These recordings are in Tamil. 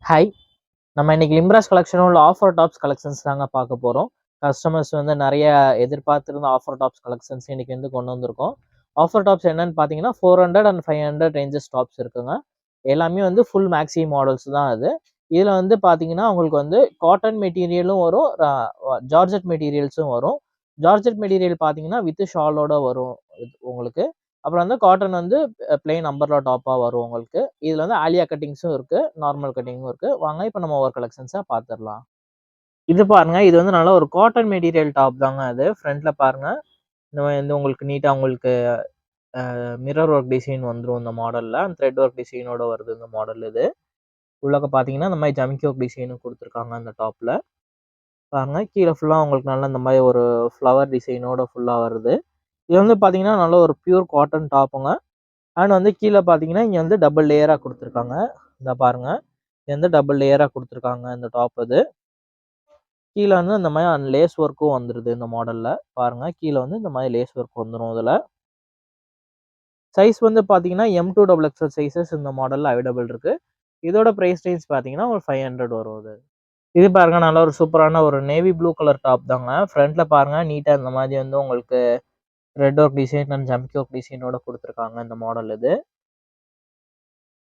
ஹாய், நம்ம இன்னைக்கு லிம்ராஸ் கலெக்ஷன் உள்ள ஆஃபர் டாப்ஸ் கலெக்ஷன்ஸ் தாங்க பார்க்க போகிறோம். கஸ்டமர்ஸ் வந்து நிறைய எதிர்பார்த்திருந்த ஆஃபர் டாப்ஸ் கலெக்ஷன்ஸ் இன்னைக்கு வந்து கொண்டு வந்திருக்கோம். ஆஃபர் டாப்ஸ் என்னன்னு பார்த்தீங்கன்னா 400 and 500 ரேஞ்சஸ் டாப்ஸ் இருக்குங்க. எல்லாமே வந்து ஃபுல் மேக்ஸி மாடல்ஸ் தான் அது. இதில் வந்து பார்த்தீங்கன்னா உங்களுக்கு வந்து காட்டன் மெட்டீரியலும் வரும், ஜார்ஜெட் மெட்டீரியல்ஸும் வரும். ஜார்ஜெட் மெட்டீரியல் பார்த்தீங்கன்னா வித் ஷாலோட வரும் உங்களுக்கு. அப்புறம் வந்து காட்டன் வந்து பிளெயின் அம்பர்லா டாப்பா வரும் உங்களுக்கு. இதுல வந்து ஆலியா கட்டிங்ஸும் இருக்கு, நார்மல் கட்டிங்கும் இருக்கு. வாங்க இப்போ நம்ம ஒவ்வொரு கலெக்ஷன்ஸா பார்த்துடலாம். இது பாருங்க, இது வந்து நல்ல ஒரு காட்டன் மெட்டீரியல் டாப் தாங்க அது. ஃப்ரண்ட்ல பாருங்க, இந்த மாதிரி வந்து உங்களுக்கு நீட்டா உங்களுக்கு மிரர் ஒர்க் டிசைன் வந்துடும் இந்த மாடல்ல. த்ரெட் ஒர்க் டிசைனோட வருது இந்த மாடல் இது. உள்ளக்க பார்த்தீங்கன்னா இந்த மாதிரி ஜமிக்கி ஒர்க் டிசைனும் கொடுத்துருக்காங்க அந்த டாப்ல. பாருங்க கீழே ஃபுல்லா உங்களுக்கு நல்ல இந்த மாதிரி ஒரு ஃப்ளவர் டிசைனோட ஃபுல்லா வருது. இது வந்து பார்த்தீங்கன்னா நல்ல ஒரு பியூர் காட்டன் டாப்புங்க. அண்ட் வந்து கீழே பார்த்தீங்கன்னா இங்கே வந்து டபுள் லேயராக கொடுத்துருக்காங்க. இந்த பாருங்க, இது வந்து டபுள் லேயராக கொடுத்துருக்காங்க இந்த டாப் இது. கீழே வந்து இந்த மாதிரி லேஸ் ஒர்க்கும் வந்துடுது இந்த மாடலில். பாருங்க கீழே வந்து இந்த மாதிரி லேஸ் ஒர்க் வந்துடும். இதில் சைஸ் வந்து பார்த்தீங்கன்னா M2XXL சைஸஸ் இந்த மாடலில் அவைலபிள் இருக்கு. இதோட ப்ரைஸ் ரேஞ்ச் பார்த்தீங்கன்னா ஒரு 500 வரும். இது பாருங்க, நல்ல ஒரு சூப்பரான ஒரு நேவி ப்ளூ கலர் டாப் தாங்க. ஃப்ரண்ட்ல பாருங்க நீட்டா இந்த மாதிரி வந்து உங்களுக்கு ரெட் ஒர்க் டிசைன் அண்ட் ஜம்கி ஒர்க் டிசைனோட கொடுத்துருக்காங்க இந்த மாடல் இது.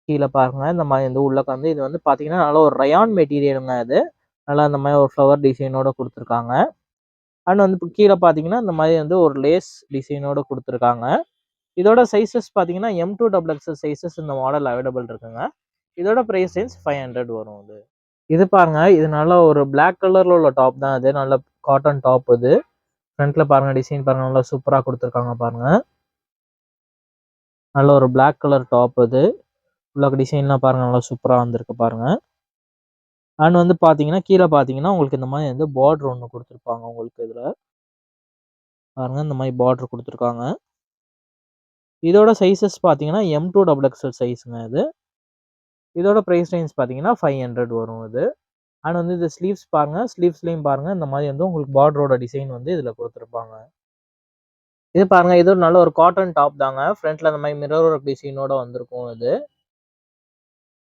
கீழே பாருங்க இந்த மாதிரி வந்து உள்ளக்க வந்து இது வந்து பார்த்தீங்கன்னா நல்ல ஒரு ரயான் மெட்டீரியலுங்க அது. நல்லா இந்த மாதிரி ஒரு ஃப்ளவர் டிசைனோட கொடுத்துருக்காங்க. அண்ட் வந்து கீழே பார்த்தீங்கன்னா இந்த மாதிரி வந்து ஒரு லேஸ் டிசைனோட கொடுத்துருக்காங்க. இதோட சைஸஸ் பார்த்தீங்கன்னா M2XXL சைஸஸ் இந்த மாடல் அவைலபிள் இருக்குங்க. இதோட ப்ரைஸ் ரேஞ்ச் 500 வரும் இது. இது பாருங்க, இது நல்ல ஒரு பிளாக் கலர்ல உள்ள டாப் தான் அது. நல்ல காட்டன் டாப் இது. ஃப்ரண்ட்ல பாருங்க டிசைன் பாருங்க, நல்லா சூப்பராக கொடுத்துருக்காங்க பாருங்க. நல்ல ஒரு பிளாக் கலர் டாப் இது. உள்ள டிசைன்லாம் பாருங்க, நல்லா சூப்பராக வந்திருக்கு பாருங்க. அண்ட் வந்து பார்த்தீங்கன்னா கீழே பார்த்தீங்கன்னா உங்களுக்கு இந்த மாதிரி வந்து பார்டர் ஒன்று கொடுத்துருப்பாங்க உங்களுக்கு. இதில் பாருங்க இந்த மாதிரி பார்டர் கொடுத்துருக்காங்க. இதோட சைஸஸ் பார்த்தீங்கன்னா M2XXL சைஸுங்க இது. இதோட ப்ரைஸ் ரேஞ்ச் பார்த்தீங்கன்னா 500 வரும் இது. அண்ட் வந்து இந்த ஸ்லீவ்ஸ் பாருங்க, ஸ்லீவ்ஸ்லையும் பாருங்க இந்த மாதிரி வந்து உங்களுக்கு பார்டரோட டிசைன் வந்து இதில் கொடுத்துருப்பாங்க. இது பாருங்க, இது ஒரு நல்ல ஒரு காட்டன் டாப் தாங்க. ஃப்ரண்ட்ல இந்த மாதிரி மிரர் ஒர்க் டிசைனோட வந்திருக்கும் இது.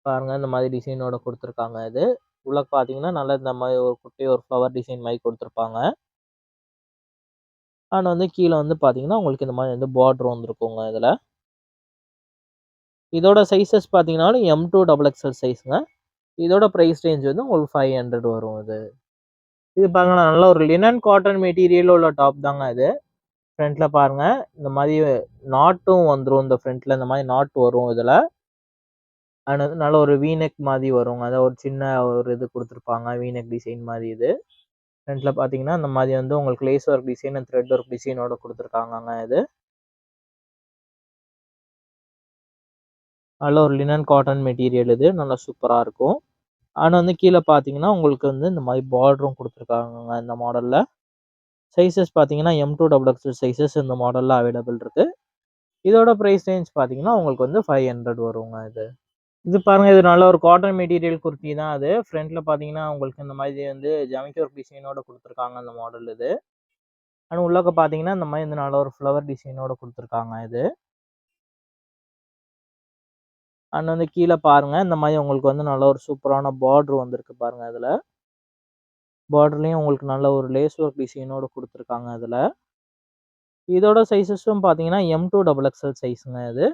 பாருங்க இந்த மாதிரி டிசைனோட கொடுத்துருக்காங்க இது. உள்ள பார்த்தீங்கன்னா நல்லா இந்த மாதிரி ஒரு குட்டி ஒரு ஃப்ளவர் டிசைன் மாதிரி கொடுத்துருப்பாங்க. அண்ட் வந்து கீழே வந்து பார்த்தீங்கன்னா உங்களுக்கு இந்த மாதிரி வந்து பார்டர் வந்துருக்குங்க இதில். இதோட சைஸஸ் பார்த்தீங்கன்னாலும் M2XXL சைஸுங்க. இதோட ப்ரைஸ் ரேஞ்ச் வந்து உங்களுக்கு 500 வரும் இது. இது பாருங்க, நல்ல ஒரு லினன் காட்டன் மெட்டீரியல் உள்ள டாப் தாங்க இது. ஃப்ரண்ட்ல பாருங்க இந்த மாதிரி நாட்டும் வந்துடும். இந்த ஃப்ரண்ட்ல இந்த மாதிரி நாட் வரும் இதில். அண்ட் வந்து நல்ல ஒரு வீநெக் மாதிரி வருங்க. அதாவது ஒரு சின்ன ஒரு இது கொடுத்துருப்பாங்க வீநெக் டிசைன் மாதிரி இது. ஃப்ரண்ட்ல பார்த்தீங்கன்னா இந்த மாதிரி வந்து உங்களுக்கு lace work design and thread work டிசைனோட கொடுத்துருக்காங்க இது. நல்ல ஒரு லினன் காட்டன் மெட்டீரியல் இது. நல்லா சூப்பராக இருக்கும். அண்ட் வந்து கீழே பார்த்தீங்கன்னா உங்களுக்கு வந்து இந்த மாதிரி பார்டரும் கொடுத்துருக்காங்க இந்த மாடலில். சைஸஸ் பார்த்தீங்கன்னா M2XXL சைஸஸ் இந்த மாடலில் அவைலபிள் இருக்கு. இதோட ப்ரைஸ் ரேஞ்ச் பார்த்தீங்கன்னா உங்களுக்கு வந்து 500 வருங்க இது. இது பாருங்க, இது நல்ல ஒரு காட்டன் மெட்டீரியல் குர்த்தி தான் அது. ஃப்ரண்ட்ல பார்த்தீங்கன்னா உங்களுக்கு இந்த மாதிரி வந்து ஜமிக்கி ஒர்க் டிசைனோட கொடுத்துருக்காங்க அந்த மாடல் இது. அண்ட் உள்ளக்க பார்த்தீங்கன்னா இந்த மாதிரி வந்து நல்ல ஒரு ஃப்ளவர் டிசைனோட கொடுத்துருக்காங்க இது. அண்ட் வந்து கீழே பாருங்க இந்த மாதிரி உங்களுக்கு வந்து நல்ல ஒரு சூப்பரான பார்டர் வந்திருக்கு பாருங்க. அதில் பார்டர்லையும் உங்களுக்கு நல்ல ஒரு லேஸ் ஒர்க் டிசைனோட கொடுத்துருக்காங்க அதில். இதோட சைஸஸும் பார்த்தீங்கன்னா M2XXL சைஸுங்க இது.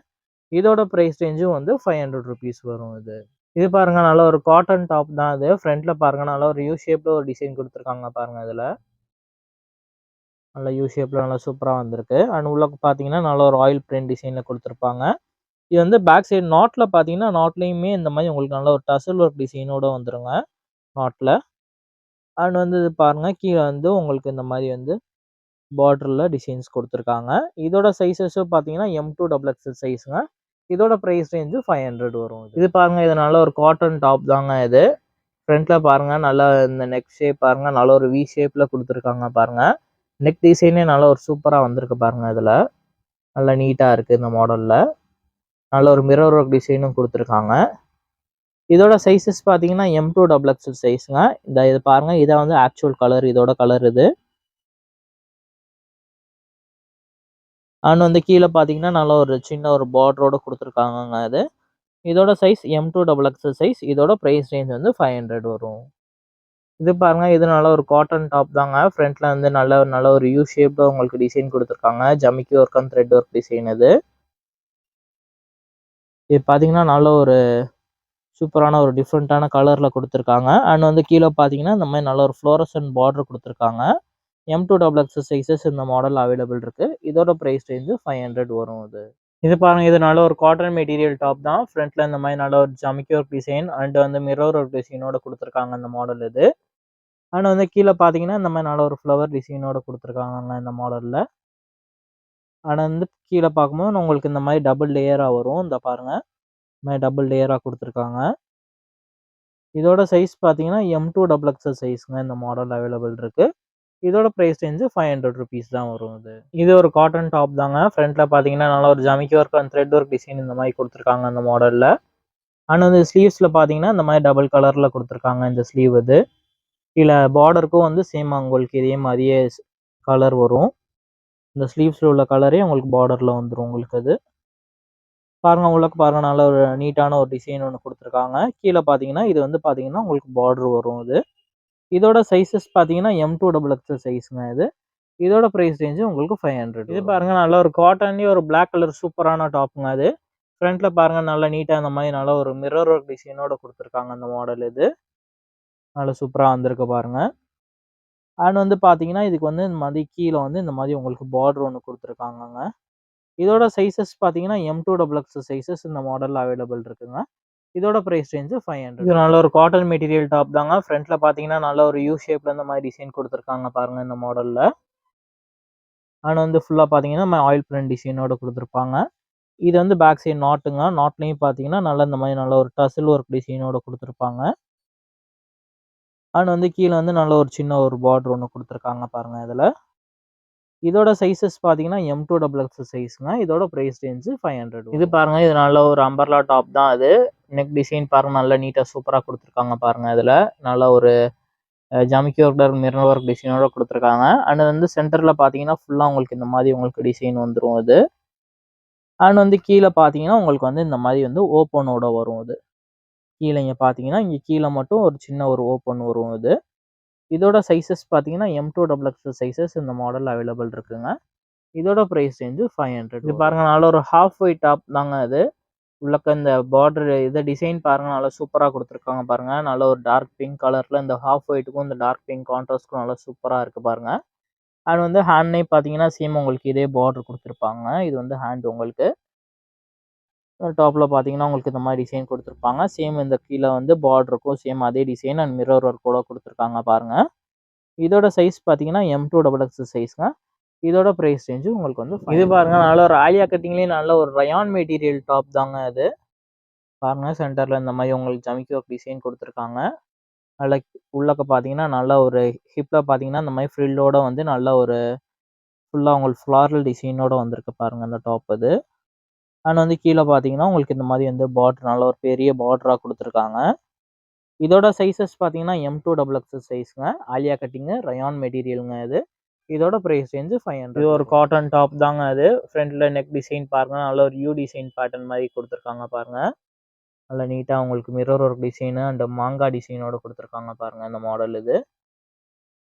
இதோட ப்ரைஸ் ரேஞ்சும் வந்து 500 ருபீஸ் வரும் இது. இது பாருங்க, நல்ல ஒரு காட்டன் டாப் தான் இது. ஃப்ரண்ட்ல பாருங்க நல்ல ஒரு யூ ஷேப்ல ஒரு டிசைன் கொடுத்துருக்காங்க பாருங்க. இதில் நல்ல யூ ஷேப்ல நல்லா சூப்பராக வந்திருக்கு. அண்ட் உள்ள பார்த்தீங்கன்னா நல்ல ஒரு ஆயில் பிரிண்ட் டிசைன்ல கொடுத்துருப்பாங்க. இது வந்து பேக் சைடு நாட்டில் பார்த்தீங்கன்னா நாட்லையுமே இந்த மாதிரி உங்களுக்கு நல்ல ஒரு டசல் ஒர்க் டிசைனோட வந்துருங்க நாட்டில். அண்ட் வந்து இது பாருங்க கீழே வந்து உங்களுக்கு இந்த மாதிரி வந்து பார்டரில் டிசைன்ஸ் கொடுத்துருக்காங்க. இதோட சைஸஸும் பார்த்தீங்கன்னா M2XXL சைஸுங்க. இதோட ப்ரைஸ் ரேஞ்சு 500 வரும். இது பாருங்க, இது நல்ல ஒரு காட்டன் டாப் தாங்க இது. ஃப்ரண்ட்ல பாருங்க நல்லா இந்த நெக் ஷேப் பாருங்க, நல்ல ஒரு வி ஷேப்ல கொடுத்துருக்காங்க பாருங்க. நெக் டிசைனே நல்லா ஒரு சூப்பராக வந்திருக்கு பாருங்க. இதில் நல்லா நீட்டாக இருக்குது இந்த மாடலில். நல்ல ஒரு மிரர் ஒர்க் டிசைனும் கொடுத்துருக்காங்க. இதோட சைஸஸ் பார்த்தீங்கன்னா M2XXL சைஸுங்க. இது பாருங்க, இதை வந்து ஆக்சுவல் கலர், இதோட கலர் இது. அண்ட் வந்து கீழே பார்த்தீங்கன்னா நல்ல ஒரு சின்ன ஒரு பார்டரோட கொடுத்துருக்காங்கங்க அது. இதோட சைஸ் M2XX சைஸ். இதோட பிரைஸ் ரேஞ்ச் வந்து 500 வரும். இது பாருங்க, இது நல்ல ஒரு காட்டன் டாப் தாங்க. ஃப்ரண்ட்ல வந்து நல்ல ஒரு யூ ஷேப்ல உங்களுக்கு டிசைன் குடுத்துருக்காங்க. ஜமிக்கி work and thread work design இது. இது பார்த்தீங்கன்னா, நல்ல ஒரு சூப்பரான ஒரு டிஃப்ரெண்ட்டான கலர்ல குடுத்துருக்காங்க. அண்ட் வந்து கீழ பார்த்தீங்கன்னா, இந்த மாரி நல்ல ஒரு ஃப்ளோரசன்ட் பார்டர் குடுத்துருக்காங்க. M2XX சைஸஸ் இந்த மாடல் அவைலபிள் இருக்கு. இதோட பிரைஸ் ரேஞ்ச் 500 வரும் இது. இது பாருங்க, இது நல்ல ஒரு காட்டன் மெட்டீரியல் டாப் தான். ஃப்ரண்ட்ல இந்த மாரி நல்ல ஒரு ஜமிக்கி ஒர்க் டிசைன் அண்ட் வந்து மிரர் ஒர்க் டிசைனோட குடுத்துருக்காங்க இந்த மாடல் இது. அண்ட் வந்து கீழ பார்த்தீங்கன்னா, இந்த மாரி நல்ல ஒரு ஃப்ளவர் டிசைனோட குடுத்துருக்காங்கங்க இந்த மாடல்ல. அண்ட் வந்து கீழ பார்க்கும்போது உங்களுக்கு இந்த மாரி டபுள் லேயரா வரும். இந்த பாருங்க. இந்த மாரி டபுள் லேயரா குடுத்துருக்காங்க. இதோட சைஸ் பார்த்தீங்கன்னா, M2XX சைஸ்ங்க இந்த மாடல் அவைலபிள் இருக்கு. இதோட பிரைஸ் ரேஞ்ச் ₹500 தான் வரும் இது. இது ஒரு காட்டன் டாப் தாங்க. ஃப்ரண்ட்ல பார்த்தீங்கன்னா, நல்ல ஒரு ஜமிக்கி work and thread work design இந்த மாரி குடுத்துருக்காங்க இந்த மாடல்ல. அண்ட் வந்து ஸ்லீவ்ஸ்ல பார்த்தீங்கன்னா, இந்த மாரி டபுள் கலர்ல குடுத்துருக்காங்க இந்த ஸ்லீவ் இது. கீழ பார்டருக்கும் வந்து சேம் உங்களுக்கு இதே மாரியே கலர் வரும். இந்த ஸ்லீவ்ஸ்ல உள்ள கலரே உங்களுக்கு பார்டர்ல வந்துரும் உங்களுக்கு அது. பாருங்க, உள்ளக்க பாருங்க, நல்ல ஒரு நீட்டான ஒரு டிசைன் ஒண்ணு குடுத்துருக்காங்க. கீழ பார்த்தீங்கன்னா, இது வந்து பார்த்தீங்கன்னா, உங்களுக்கு பார்டர் வரும் இது. இதோட சைஸஸ் பார்த்தீங்கன்னா, M2XX சைஸ்ங்க இது. இதோட பிரைஸ் ரேஞ்ச் உங்களுக்கு 500. இது பாருங்க, நல்ல ஒரு காட்டன்லயே ஒரு பிளாக் கலர் சூப்பரான டாப்ங்க அது. ஃப்ரண்ட்ல பாருங்க, நல்ல நீட்டா இந்த மாரி நல்ல ஒரு மிரர் ஒர்க் டிசைனோட குடுத்துருக்காங்க அந்த மாடல் இது. நல்ல சூப்பரா வந்திருக்கு பாருங்க. அண்ட் வந்து பார்த்தீங்கன்னா, இதுக்கு வந்து இந்த மாரி கீழ வந்து இந்த மாரி உங்களுக்கு பார்டர் ஒண்ணு குடுத்துருக்காங்கங்க. இதோட சைஸஸ் பார்த்தீங்கன்னா, M2XX சைஸஸ் இந்த மாடல்ல அவைலபிள் இருக்குங்க. இதோட பிரைஸ் ரேஞ்ச் 500. இது நல்ல ஒரு காட்டன் மெட்டீரியல் டாப் தாங்க. ஃப்ரண்ட்ல பார்த்தீங்கன்னா, நல்ல ஒரு யூ ஷேப்ல இந்த மாரி டிசைன் குடுத்துருக்காங்க பாருங்க இந்த மாடல்ல. அண்ட் வந்து ஃபுல்லா பார்த்தீங்கன்னா, ஆயில் பிரிண்ட் டிசைனோட குடுத்துருப்பாங்க. இது வந்து பேக் சைடு நாட்டுங்க. நாட்லயும் பார்த்தீங்கன்னா, நல்ல இந்த மாரி நல்ல ஒரு டசில் ஒர்க் டிசைனோட குடுத்துருப்பாங்க. அண்ட் வந்து கீழ வந்து நல்ல ஒரு சின்ன ஒரு பார்டர் ஒண்ணு குடுத்துருக்காங்க பாருங்க இதுல. இதோட சைஸஸ் பார்த்தீங்கன்னா, M2XX சைஸ்ங்க. இதோட பிரைஸ் ரேஞ்ச் 500. இது பாருங்க, இது நல்ல ஒரு அம்பர்லா டாப் தான் அது. நெக் டிசைன் பாருங்க, நல்லா நீட்டா சூப்பரா குடுத்துருக்காங்க பாருங்க இதுல. நல்ல ஒரு ஜமிக்கி ஒர்க் மிரர் ஒர்க் டிசைனோட குடுத்துருக்காங்க. அண்ட் வந்து சென்டர்ல பார்த்தீங்கன்னா, ஃபுல்லா உங்களுக்கு இந்த மாரி உங்களுக்கு டிசைன் வந்துரும் இது. அண்ட் வந்து கீழ பார்த்தீங்கன்னா, உங்களுக்கு வந்து இந்த மாரி வந்து ஓப்பனோட வரும் இது. கீழ இங்க பார்த்தீங்கன்னா, இங்க கீழ மட்டும் ஒரு சின்ன ஒரு ஓப்பன் வரும் இது. இதோட சைஸஸ் பார்த்தீங்கன்னா, M2XX சைஸஸ் இந்த மாடல் அவைலபிள் இருக்குங்க. இதோட பிரைஸ் ரேஞ்ச் 500. இது பாருங்க, நல்ல ஒரு ஹாஃப் ஒயிட் டாப் தாங்க அது. உள்ளக்க இந்த பார்டர் இத டிசைன் பாருங்க, நல்லா சூப்பரா குடுத்துருக்காங்க பாருங்க. நல்ல ஒரு டார்க் பிங்க் கலர்ல இந்த ஹாஃப் ஒயிட்டுக்கும் இந்த டார்க் பிங்க் கான்ட்ராஸ்ட்க்கும் நல்லா சூப்பரா இருக்கு பாருங்க. அண்ட் வந்து ஹேண்ட்லயும் பார்த்தீங்கன்னா, சேம் உங்களுக்கு இதே பார்டர் குடுத்துருப்பாங்க. இது வந்து ஹேண்ட் உங்களுக்கு. டாப்ல பார்த்தீங்கன்னா, உங்களுக்கு இந்த மாரி டிசைன் குடுத்துருப்பாங்க. சேம் இந்த கீழ வந்து பார்டருக்கும் சேம் அதே டிசைன் அண்ட் மிரர் ஒர்க்கோட குடுத்துருக்காங்க பாருங்க. இதோட சைஸ் பார்த்தீங்கன்னா, M2XX சைஸ்ங்க. இதோட பிரைஸ் ரேஞ்ச் உங்களுக்கு வந்து இது பாருங்க, நல்ல ஒரு ஆலியா கட்டிங்லயே நல்ல ஒரு ரயான் மெட்டீரியல் டாப் தாங்க அது. பாருங்க, சென்டர்ல இந்த மாரி உங்களுக்கு ஜமிக்கி ஒர்க் டிசைன் குடுத்துருக்காங்க. நல்ல உள்ளக்க பார்த்தீங்கன்னா, நல்ல ஒரு ஹிப்ல பார்த்தீங்கன்னா, இந்த மாரி ஃப்ரில்லோட வந்து நல்ல ஒரு ஃபுல்லா உங்களுக்கு ஃப்ளாரல் டிசைனோட வந்திருக்கு பாருங்க அந்த டாப் அது. அண்ட் வந்து கீழ பார்த்தீங்கன்னா, உங்களுக்கு இந்த மாரி வந்து பார்டர் நல்ல ஒரு பெரிய பார்டரா குடுத்துருக்காங்க. இதோட சைஸஸ் பார்த்தீங்கன்னா, M2XX சைஸ்ங்க. ஆலியா கட்டிங்கு ரயான் மெட்டீரியல்ங்க இது. இதோட பிரைஸ் ரேஞ்ச் 500. இது ஒரு காட்டன் டாப் தாங்க அது. ஃப்ரண்ட்ல நெக் டிசைன் பாருங்க, நல்ல ஒரு யூ டிசைன் பேட்டர்ன் மாரி குடுத்துருக்காங்க பாருங்க. நல்லா நீட்டா உங்களுக்கு மிரர் ஒர்க் டிசைன் அண்ட் மாங்கா டிசைனோட குடுத்துருக்காங்க பாருங்க இந்த மாடல் இது.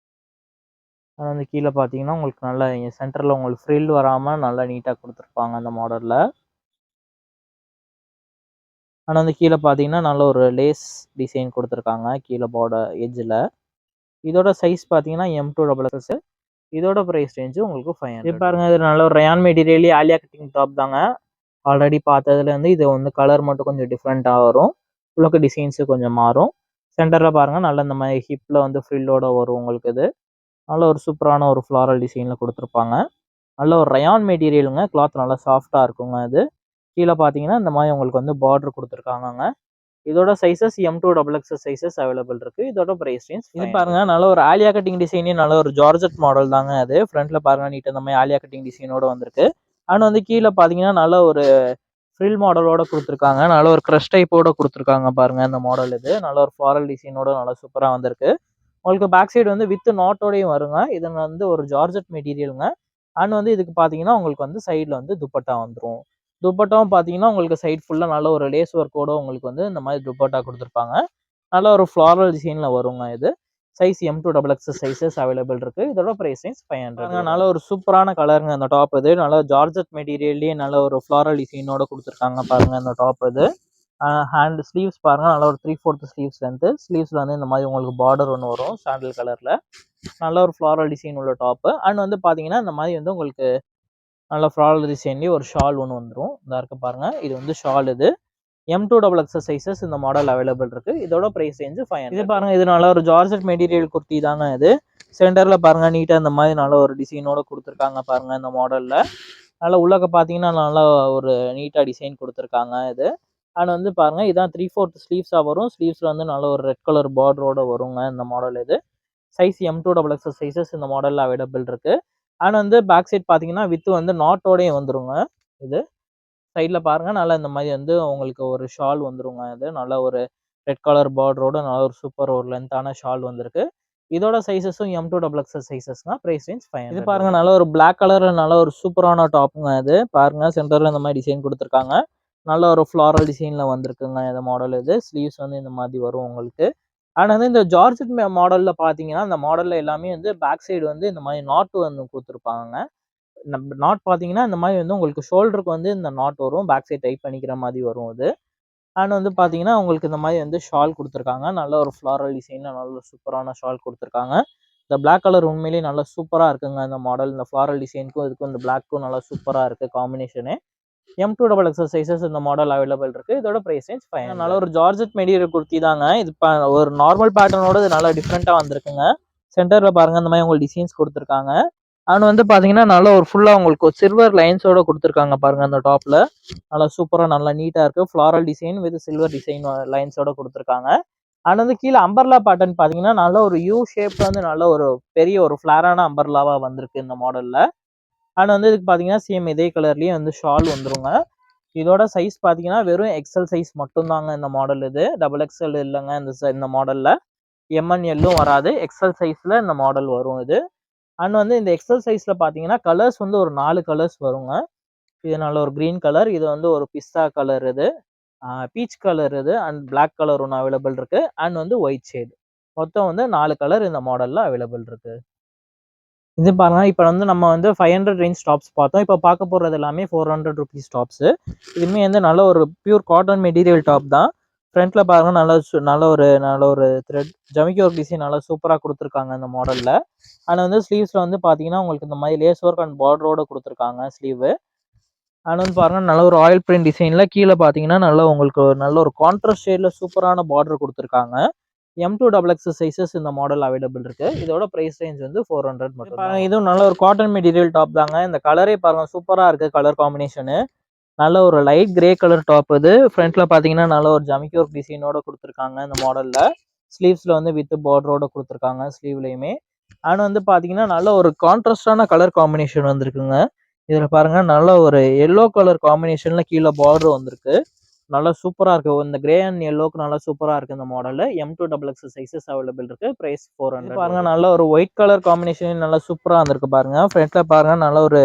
வந்து கீழ பார்த்தீங்கன்னா, உங்களுக்கு நல்லா சென்டர்ல உங்களுக்கு ஃப்ரில் வராம நல்லா நீட்டா குடுத்துருப்பாங்க அந்த மாடல்ல. ஆனா வந்து கீழ பார்த்தீங்கன்னா, நல்ல ஒரு லேஸ் டிசைன் குடுத்துருக்காங்க கீழ எட்ஜ்ல. இதோட சைஸ் பார்த்தீங்கன்னா, M2XX. இதோட பிரைஸ் ரேஞ்ச் உங்களுக்கு 500. இது பாருங்க, இது நல்ல ஒரு ரயான் மெட்டீரியல்லயே ஆலியா கட்டிங் டாப் தாங்க. ஆல்ரெடி பார்த்ததுல இருந்து இது வந்து கலர் மட்டும் கொஞ்சம் டிஃப்ரெண்ட்டா வரும். உள்ளக்க டிசைன்ஸ் கொஞ்சம் மாறும். சென்டர்ல பாருங்க, நல்ல இந்த மாரி ஹிப்ல வந்து ஃப்ரில்லோட வரும் உங்களுக்கு இது. நல்ல ஒரு சூப்பரான ஒரு ஃப்ளாரல் டிசைன்ல குடுத்துருப்பாங்க. நல்ல ஒரு ரயான் மெட்டீரியலுங்க. கிளாத் நல்லா சாஃப்ட்டா இருக்குங்க அது. கீழ பார்த்தீங்கன்னா, இந்த மாரி உங்களுக்கு வந்து பார்டர் குடுத்துருக்காங்கங்க. இதோட சைஸஸ் M2XX சைஸஸ் அவைலபிள் இருக்கு. இதோட பிரைஸ் ரேஞ்ச் இது பாருங்க, நல்ல ஒரு ஆலியா கட்டிங் டிசைனே நல்ல ஒரு ஜார்ஜெட் மாடல் தாங்க அது. ஃப்ரண்ட்ல பாருங்க, நீட்டா இந்த மாரி ஆலியா கட்டிங் டிசைனோட வந்திருக்கு. அண்ட் வந்து கீழ பார்த்தீங்கன்னா, நல்ல ஒரு ஃப்ரில் மாடலோட குடுத்துருக்காங்க. நல்ல ஒரு கிரஷ் டைப்போட குடுத்துருக்காங்க பாருங்க இந்த மாடல் இது. நல்ல ஒரு ஃப்ளாரல் டிசைனோட நல்லா சூப்பரா வந்திருக்கு. உங்களுக்கு பேக் சைடு வந்து வித் நாட்டோடயும் வருங்க. இது வந்து ஒரு ஜார்ஜெட் மெட்டீரியல்ங்க. அண்ட் வந்து இதுக்கு பார்த்தீங்கன்னா, உங்களுக்கு வந்து சைடுல வந்து துப்பட்டா வந்துரும். துப்பட்டாவும் பார்த்தீங்கன்னா உங்களுக்கு சைட் ஃபுல்லாக நல்ல ஒரு லேஸ் ஒர்க்கோட உங்களுக்கு வந்து இந்த மாதிரி துப்பட்டா கொடுத்துருப்பாங்க. நல்ல ஒரு ஃப்ளாரல் டிசைனில் வருங்க இது. சைஸ் M2XX சைஸஸ் அவைலபிள் இருக்கு. இதோட பிரைஸ் ரேஞ்ச் 500. நல்ல ஒரு சூப்பரான கலருங்க அந்த டாப் இது. நல்ல ஜார்ஜெட் மெட்டீரியல்லேயே நல்ல ஒரு ஃப்ளாரல் டிசைனோட கொடுத்துருக்காங்க பாருங்க அந்த டாப் இது. ஹேண்ட் ஸ்லீவ்ஸ் பாருங்க நல்ல ஒரு 3/4 ஸ்லீவ்ஸ் லென்த். ஸ்லீவ்ஸ்ல வந்து இந்த மாதிரி உங்களுக்கு பார்டர் ஒன்று வரும் சாண்டல் கலர்ல. நல்ல ஒரு ஃப்ளாரல் டிசைன் உள்ள டாப். அண்ட் வந்து பாத்தீங்கன்னா இந்த மாதிரி வந்து உங்களுக்கு நல்ல ஃப்ளாரல் டிசைன்லேயே ஒரு ஷால் ஒன்று வந்துடும். இதா இருக்கு பாருங்க. இது வந்து ஷால் இது. M2XX சைஸஸ் இந்த மாடல் அவைலபிள் இருக்கு. இதோட பிரைஸ் ரேஞ்ச் 500. இது பாருங்க இது நல்ல ஒரு ஜார்ஜெட் மெட்டீரியல் குர்த்தி தாங்க இது. சென்டர்ல பாருங்க நீட்டா இந்த மாதிரி நல்ல ஒரு டிசைனோட கொடுத்துருக்காங்க பாருங்க இந்த மாடல்ல. நல்லா உள்ளக்க பாத்தீங்கன்னா நல்லா ஒரு நீட்டா டிசைன் கொடுத்துருக்காங்க இது. அண்ட் வந்து பாருங்க இதான் 3/4 ஸ்லீவ்ஸா வரும். ஸ்லீவ்ஸ்ல வந்து நல்ல ஒரு ரெட் கலர் பார்டரோட வருங்க இந்த மாடல் இது. சைஸ் M2XX சைஸஸ் இந்த மாடல்ல அவைலபிள் இருக்கு. அண்ட் வந்து பேக் சைட் பாத்தீங்கன்னா வித் வந்து நாட்டோடய வந்துருங்க இது. சைடில் பாருங்க நல்லா இந்த மாதிரி வந்து உங்களுக்கு ஒரு ஷால் வந்துருங்க. இது நல்ல ஒரு ரெட் கலர் பார்டரோட நல்ல ஒரு சூப்பர் ஒரு லென்த்தான ஷால் வந்திருக்கு. இதோட சைஸஸும் M2XX சைஸஸ்னா பிரைஸ் ரேஞ்ச் 500. இது பாருங்க நல்ல ஒரு பிளாக் கலர்ல நல்ல ஒரு சூப்பரான டாப்புங்க இது. பாருங்க சென்டர்ல இந்த மாதிரி டிசைன் கொடுத்துருக்காங்க. நல்ல ஒரு ஃப்ளாரல் டிசைன்ல வந்திருக்குங்க இந்த மாடல் இது. ஸ்லீவ்ஸ் வந்து இந்த மாதிரி வரும் உங்களுக்கு. ஆனால் வந்து இந்த ஜார்ஜெட் மாடல்ல பாத்தீங்கன்னா இந்த மாடல்ல எல்லாமே வந்து பேக் சைடு வந்து இந்த மாதிரி நாட் வந்து கொடுத்துருப்பாங்க. நாட் பார்த்தீங்கன்னா இந்த மாதிரி வந்து உங்களுக்கு ஷோல்டருக்கு வந்து இந்த நாட் வரும். பேக் சைட் டைப் பண்ணிக்கிற மாதிரி வரும் இது. அண்ட் வந்து பார்த்தீங்கன்னா உங்களுக்கு இந்த மாதிரி வந்து ஷால் கொடுத்துருக்காங்க. நல்ல ஒரு ஃப்ளாரல் டிசைனில் நல்ல ஒரு சூப்பரான ஷால் கொடுத்துருக்காங்க. இந்த பிளாக் கலர் உண்மையிலேயே நல்லா சூப்பராக இருக்குங்க இந்த மாடல். இந்த ஃப்ளாரல் டிசைனுக்கும் இதுக்கும் இந்த பிளாக்கும் நல்லா சூப்பராக இருக்குது காம்பினேஷனு. M2XX சைஸஸ் இந்த மாடல் அவைலபிள் இருக்கு. இதோட பிரைஸ் ரேஞ்ச் 500. நல்ல ஒரு ஜார்ஜெட் மெட்டீரியல் குர்த்தி தாங்க இது. ஒரு நார்மல் பேட்டர்னோட இது நல்லா டிஃப்ரெண்ட்டாக வந்திருக்குங்க. சென்டரில் பாருங்க இந்த மாதிரி உங்களுக்கு டிசைன்ஸ் கொடுத்துருக்காங்க. அண்ட் வந்து பாத்தீங்கன்னா நல்ல ஒரு ஃபுல்லா உங்களுக்கு ஒரு சில்வர் லைன்ஸோட கொடுத்துருக்காங்க பாருங்க அந்த டாப்ல. நல்லா சூப்பரா நல்லா நீட்டா இருக்கு. Floral design with silver design லைன்ஸோட கொடுத்துருக்காங்க. அண்ட் வந்து கீழே அம்பர்லா பேட்டர்ன் பாத்தீங்கன்னா நல்ல ஒரு யூ ஷேப்ல வந்து நல்ல ஒரு பெரிய ஒரு ஃபிளாரான அம்பர்லாவா வந்திருக்கு இந்த மாடல்ல. அண்ட் வந்து இதுக்கு பாத்தீங்கன்னா சேம் இதே கலர்லயே வந்து ஷால் வந்துருங்க. இதோட சைஸ் பாத்தீங்கன்னா வெறும் எக்ஸல் சைஸ் மட்டும் தாங்க இந்த மாடல் இது. XXL இல்லைங்க இந்த மாடல்ல. MNLம் வராது. எக்ஸல் சைஸ்ல இந்த மாடல் வரும் இது. அண்ட் வந்து இந்த எக்ஸல் சைஸ்ல பாத்தீங்கன்னா கலர்ஸ் வந்து ஒரு 4 கலர்ஸ் வருங்க. இது நல்ல ஒரு கிரீன் கலர். இது வந்து ஒரு பிஸ்தா கலர் இது. பீச் கலர் இது. அண்ட் பிளாக் கலர் ஒன்று அவைலபிள் இருக்கு. அண்ட் வந்து ஒயிட் ஷேட். மொத்தம் வந்து 4 கலர் இந்த மாடல்ல அவைலபிள் இருக்கு. இது பாருங்க இப்போ வந்து நம்ம வந்து 500 ரேஞ்ச் டாப்ஸ் பார்த்தோம். இப்போ பார்க்க போறது எல்லாமே 400 ருபீஸ் டாப்ஸ். இதுவுமே வந்து நல்ல ஒரு பியூர் காட்டன் மெட்டீரியல் டாப் தான். ஃப்ரண்ட்ல பாருங்க நல்ல ஒரு த்ரெட் ஜமிக்கி ஒர்க் டிசைன் நல்லா சூப்பரா கொடுத்துருக்காங்க இந்த மாடல்ல. அண்ட் வந்து ஸ்லீவ்ஸ்ல வந்து பாத்தீங்கன்னா உங்களுக்கு இந்த மாதிரி லேஸ் ஒர்க் அண்ட் பார்டரோட கொடுத்துருக்காங்க ஸ்லீவ். அண்ட் வந்து பாருங்க நல்ல ஒரு ஆயில் பிரிண்ட் டிசைன்ல கீழே பாத்தீங்கன்னா நல்ல ஒரு கான்ட்ராஸ்ட் ஷேட்ல சூப்பரான பார்டர் கொடுத்துருக்காங்க. M2XX சைஸஸ் இந்த மாடல் அவைலபிள் இருக்கு. இதோட பிரைஸ் ரேஞ்ச் வந்து 400 மட்டும். இதுவும் நல்ல ஒரு காட்டன் மெட்டீரியல் டாப் தாங்க. இந்த கலரே பாருங்க சூப்பரா இருக்கு கலர் காம்பினேஷனு. நல்ல ஒரு லைட் கிரே கலர் டாப் இது. ஃப்ரண்ட்ல பாத்தீங்கன்னா நல்ல ஒரு ஜமிக்கி ஒர்க் டிசைனோட கொடுத்துருக்காங்க இந்த மாடல்ல. ஸ்லீவ்ஸ்ல வந்து வித் பார்டரோட கொடுத்துருக்காங்க ஸ்லீவ்லயுமே. அண்ட் வந்து பாத்தீங்கன்னா நல்ல ஒரு கான்ட்ராஸ்டான கலர் காம்பினேஷன் வந்திருக்குங்க. இதுல பாருங்க நல்ல ஒரு எல்லோ கலர் காம்பினேஷன்ல கீழே பார்டர் வந்திருக்கு. நல்லா சூப்பரா இருக்கு. இந்த கிரே அண்ட் எல்லோக்கு நல்லா சூப்பரா இருக்கு இந்த மாடல்ல. M2XX சைஸஸ் அவைலபிள் இருக்கு. பிரைஸ் 400. பாருங்க நல்ல ஒரு ஒயிட் கலர் காம்பினேஷன் நல்லா சூப்பரா வந்திருக்கு பாருங்க. ஃப்ரண்ட்ல பாருங்க நல்ல ஒரு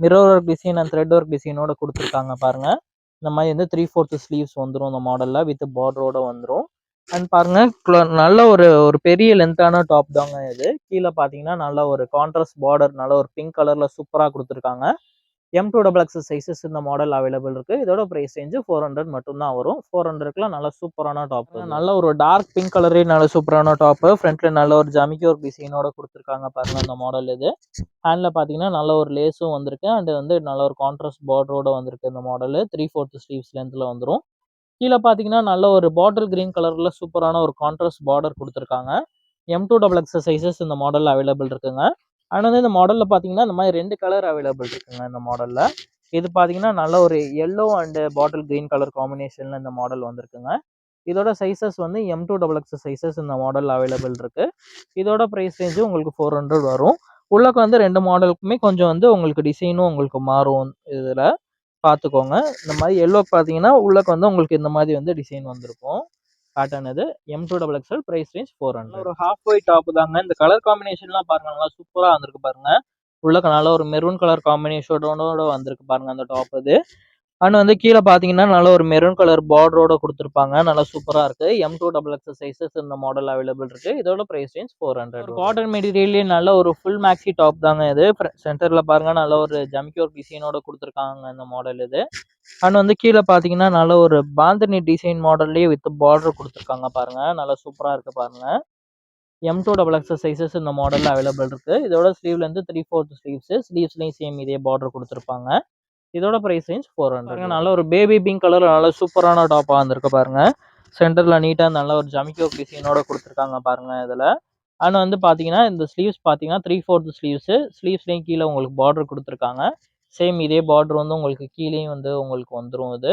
mirror work design and thread work டிசைனோட கொடுத்துருக்காங்க பாருங்க. இந்த மாதிரி வந்து 3/4 ஸ்லீவ்ஸ் வந்துடும் இந்த மாடல்ல வித் பார்டரோட வந்துடும். அண்ட் பாருங்க நல்ல ஒரு பெரிய லென்த்தான டாப் தாங்க இது. கீழே பாத்தீங்கன்னா நல்ல ஒரு கான்ட்ராஸ்ட் பார்டர் நல்ல ஒரு பிங்க் கலர்ல சூப்பரா கொடுத்துருக்காங்க. M2XX சைஸஸ் இந்த மாடல் அவைலபிள் இருக்கு. இதோட பிரைஸ் ரேஞ்ச் 400 மட்டும் தான் வரும். 400க்குலாம் நல்ல சூப்பரான டாப். நல்ல ஒரு டார்க் பிங்க் கலரே நல்ல சூப்பரான டாப். ஃப்ரண்ட்ல நல்ல ஒரு ஜமிக்கி ஒர்க் டிசைனோட கொடுத்துருக்காங்க பாருங்க இந்த மாடல் இது. ஹேண்ட்ல பாத்தீங்கன்னா நல்ல ஒரு லேஸும் வந்திருக்கு. அண்ட் வந்து நல்ல ஒரு கான்ட்ராஸ்ட் பார்டரோட வந்திருக்கு இந்த மாடல். 3/4 ஸ்லீவ்ஸ் லென்த்ல வந்துடும். கீழே பாத்தீங்கன்னா நல்ல ஒரு பாட்டில் கிரீன் கலர்ல சூப்பரான ஒரு கான்ட்ராஸ்ட் பார்டர் கொடுத்துருக்காங்க. M2XX சைஸஸ் இந்த மாடல் அவைலபிள் இருக்குங்க. ஆனால் வந்து இந்த மாடல்ல பாத்தீங்கன்னா இந்த மாதிரி 2 கலர் அவைலபிள் இருக்குங்க இந்த மாடல்ல. இது பாத்தீங்கன்னா நல்ல ஒரு yellow and bottle green colour காம்பினேஷன்ல இந்த மாடல் வந்திருக்குங்க. இதோட சைஸஸ் வந்து M2XX சைஸஸ் இந்த மாடல் அவைலபிள் இருக்கு. இதோட பிரைஸ் ரேஞ்சு உங்களுக்கு 400 வரும். உள்ளக்கு வந்து 2 மாடலுக்குமே கொஞ்சம் வந்து உங்களுக்கு டிசைனும் உங்களுக்கு மாறும். இதுல பார்த்துக்கோங்க. இந்த மாதிரி எல்லோ பார்த்தீங்கன்னா உள்ளக்கு வந்து உங்களுக்கு இந்த மாதிரி வந்து டிசைன் வந்திருக்கும். பேட்டர்ன் இது M2XX பிரைஸ் ரேஞ்ச் 400. ஒரு ஹாஃப் ஒயிட் டாப் தாங்க. இந்த கலர் காம்பினேஷன்லாம் பாருங்க நல்லா சூப்பரா வந்திருக்கு பாருங்க. உள்ளக்க நல்ல ஒரு மெரூன் கலர் காம்பினேஷனோட வந்திருக்கு பாருங்க அந்த டாப் இது. அண்ட் வந்து கீழ பார்த்தீங்கன்னா, நல்ல ஒரு மெரூன் கலர் பார்டரோட குடுத்துருப்பாங்க. நல்லா சூப்பரா இருக்கு. M2 டபுள் எக்ஸல் சைஸஸ் இந்த மாடல் அவைலபிள் இருக்கு. இதோட பிரைஸ் ரேஞ்ச் 400. ஒரு காட்டன் மெட்டீரியல்லயே நல்ல ஒரு ஃபுல் மேக்ஸி டாப் தாங்க இது. சென்டர்ல பாருங்க நல்ல ஒரு ஜம்கியோர் டிசைனோட குடுத்துருக்காங்க இந்த மாடல் இது. அண்ட் வந்து கீழ பார்த்தீங்கன்னா, நல்ல ஒரு பாந்தினி டிசைன் மாடல்லயே வித் பார்டர் குடுத்துருக்காங்க பாருங்க. நல்லா சூப்பரா இருக்கு பாருங்க. M2 டபுள் எக்ஸல் சைஸஸ் இந்த மாடல்ல அவைலபிள் இருக்கு. இதோட ஸ்லீவ் லென்த் 3/4 ஸ்லீவ்ஸ். ஸ்லீவ்ஸ்லயும் சேம் இதே பார்டர் குடுத்துருப்பாங்க. இதோட பிரைஸ் ரேஞ்ச் 400. பாருங்க நல்ல ஒரு பேபி பிங்க் கலர் நல்ல சூப்பரான டாப்பா வந்திருக்கு பாருங்க. சென்டர்ல நீட்டா நல்ல ஒரு ஜமிக்கோ டிசைனோட குடுத்துருக்காங்க பாருங்க இதுல. அண்ட் வந்து பாத்தீங்கன்னா இந்த ஸ்லீவ்ஸ் பாத்தீங்கன்னா 3/4 ஸ்லீவ்ஸ். ஸ்லீவ்ஸ்லயும் கீழ உங்களுக்கு பார்டர் குடுத்துருக்காங்க. சேம் இதே பார்டர் வந்து உங்களுக்கு கீழேயும் வந்து உங்களுக்கு வந்துரும் இது.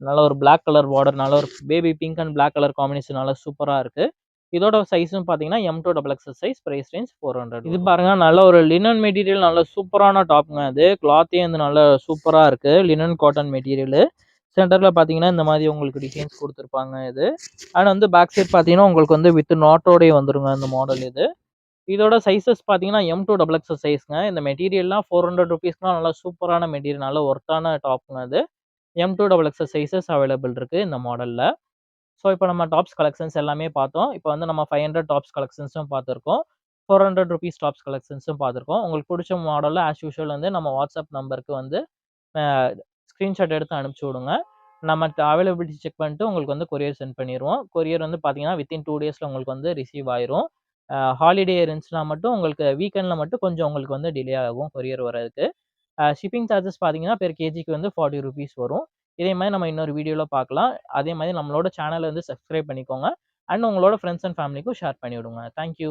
நல்ல ஒரு பிளாக் கலர் பார்டர் நல்ல ஒரு baby pink and black colour combination நல்லா சூப்பரா இருக்கு. இதோட சைஸும் பாத்தீங்கன்னா M2 double XL size. Price range 400. இது பாருங்க நல்ல ஒரு லினன் மெட்டீரியல் நல்ல சூப்பரான டாப்ங்க அது. கிளாத்தே வந்து நல்ல சூப்பரா இருக்கு. Linen cotton material. சென்டர்ல பாத்தீங்கன்னா இந்த மாதிரி உங்களுக்கு டிசைன்ஸ் கொடுத்துருப்பாங்க இது. அண்ட் வந்து பேக் சைட் பாத்தீங்கன்னா உங்களுக்கு வந்து வித் நாட்டோடய வந்துருங்க இந்த மாடல் இது. இதோட சைஸஸ் பாத்தீங்கன்னா M2 டபுள் எக்ஸல் சைஸ்ங்க. இந்த மெட்டீரியல்லாம் 400 ருபீஸ்க்குலாம் நல்லா சூப்பரான மெட்டீரியல் நல்ல ஒர்த்தான டாப்ங்க அது. M2 double XL sizes available இருக்கு இந்த மாடல்ல. ஸோ இப்போ நம்ம டாப்ஸ் கலெக்ஷன்ஸ் எல்லாமே பார்த்தோம். இப்போ வந்து நம்ம 500 டாப்ஸ் கலெக்ஷன்ஸும் பார்த்துருக்கோம். 400 ரூபீஸ் டாப்ஸ் கலெக்ஷன்ஸும் பார்த்துருக்கோம். உங்களுக்கு பிடிச்ச மாடல்ல ஆஸ் யூசுவல் வந்து நம்ம வாட்ஸ்அப் நம்பருக்கு வந்து அ ஸ்க்ரீன்ஷாட் எடுத்து அனுப்பிச்சு விடுங்க. நம்ம அவைலபிலிட்டி செக் பண்ணிட்டு உங்களுக்கு வந்து கொரியர் சென்ட் பண்ணிருவோம். கொரியர் வந்து பார்த்தீங்கன்னா, வித்தின் 2 டேஸ்ல உங்களுக்கு வந்து ரிசீவ் ஆயிரும். ஹாலிடே இருந்துச்சுன்னா மட்டும் உங்களுக்கு வீக்கெண்ட்ல மட்டும் கொஞ்சம் உங்களுக்கு வந்து டிலே ஆகும் கொரியர் வரதுக்கு. ஷிப்பிங் சார்ஜஸ் பார்த்தீங்கன்னா, பெர் கேஜிக்கு வந்து 40 ரூபீஸ் வரும். இதே மாரி நம்ம இன்னொரு வீடியோல பார்க்கலாம். அதே மாரி நம்மளோட சேனல வந்து சப்ஸ்கிரைப் பண்ணிக்கோங்க. அண்ட் உங்களோட ஃப்ரெண்ட்ஸ் அண்ட் ஃபேமிலிக்கும் ஷேர் பண்ணி விடுங்க. Thank you.